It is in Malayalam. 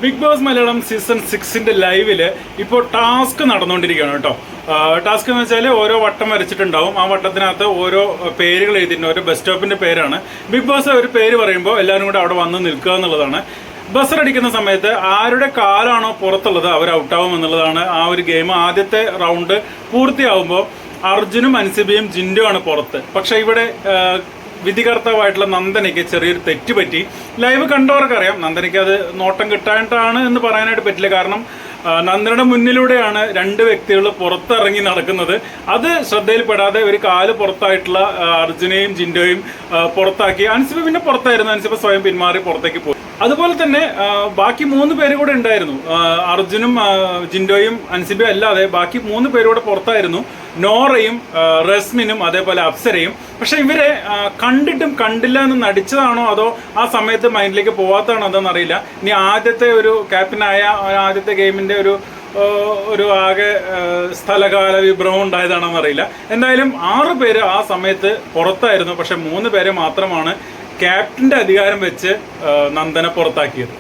ബിഗ് ബോസ് മലയാളം സീസൺ 6 ലൈവില് ഇപ്പോൾ ടാസ്ക് നടന്നുകൊണ്ടിരിക്കുകയാണ് കേട്ടോ. ടാസ്ക് എന്ന് വെച്ചാൽ ഓരോ വട്ടം വരച്ചിട്ടുണ്ടാവും. ആ വട്ടത്തിനകത്ത് ഓരോ പേരുകൾ എഴുതിയിട്ടുണ്ട്. ഓരോ ബസ് സ്റ്റോപ്പിന്റെ പേരാണ്. ബിഗ് ബോസ് ഒരു പേര് പറയുമ്പോൾ എല്ലാവരും കൂടെ അവിടെ വന്ന് നിൽക്കുക എന്നുള്ളതാണ്. ബസ്സറടിക്കുന്ന സമയത്ത് ആരുടെ കാലാണോ പുറത്തുള്ളത് അവർ ഔട്ടാവും എന്നുള്ളതാണ് ആ ഒരു ഗെയിം. ആദ്യത്തെ റൗണ്ട് പൂർത്തിയാവുമ്പോൾ അർജുനും അൻസിബയും ജിൻഡുവാണ് പുറത്ത്. പക്ഷെ ഇവിടെ വിധികർത്താവായിട്ടുള്ള നന്ദനയ്ക്ക് ചെറിയൊരു തെറ്റ് പറ്റി. ലൈവ് കണ്ടവർക്കറിയാം നന്ദനയ്ക്ക് അത് നോട്ടം കിട്ടാനായിട്ടാണ് എന്ന് പറയാനായിട്ട് പറ്റില്ല. കാരണം നന്ദനയുടെ മുന്നിലൂടെയാണ് രണ്ട് വ്യക്തികൾ പുറത്തിറങ്ങി നടക്കുന്നത്. അത് ശ്രദ്ധയിൽപ്പെടാതെ ഒരു കാല് പുറത്തായിട്ടുള്ള അർജുനെയും ജിൻഡോയും പുറത്താക്കി. അൻസിബ പിന്നെ പുറത്തായിരുന്നു. അൻസിബ സ്വയം പിന്മാറി പുറത്തേക്ക് പോയി. അതുപോലെ തന്നെ ബാക്കി 3 പേര് കൂടെ ഉണ്ടായിരുന്നു. അർജുനും ജിൻഡോയും അൻസിബയും അല്ലാതെ ബാക്കി 3 പേര് കൂടെ പുറത്തായിരുന്നു. നോറയും റസ്മിനും അതേപോലെ അപ്സരയും. പക്ഷെ ഇവരെ കണ്ടിട്ടും കണ്ടില്ല എന്ന് നടിച്ചതാണോ അതോ ആ സമയത്ത് മൈൻഡിലേക്ക് പോവാത്തതാണോ അതെന്ന് അറിയില്ല. ഇനി ആദ്യത്തെ ഒരു ക്യാപ്റ്റനായ ആദ്യത്തെ ഗെയിമിന്റെ ഒരു ആകെ സ്ഥലകാല വിഭ്രമം ഉണ്ടായതാണെന്ന് അറിയില്ല. എന്തായാലും 6 പേര് ആ സമയത്ത് പുറത്തായിരുന്നു. പക്ഷെ 3 പേരെ മാത്രമാണ് ക്യാപ്റ്റന്റെ അധികാരം വെച്ച് നന്ദന പുറത്താക്കിയത്.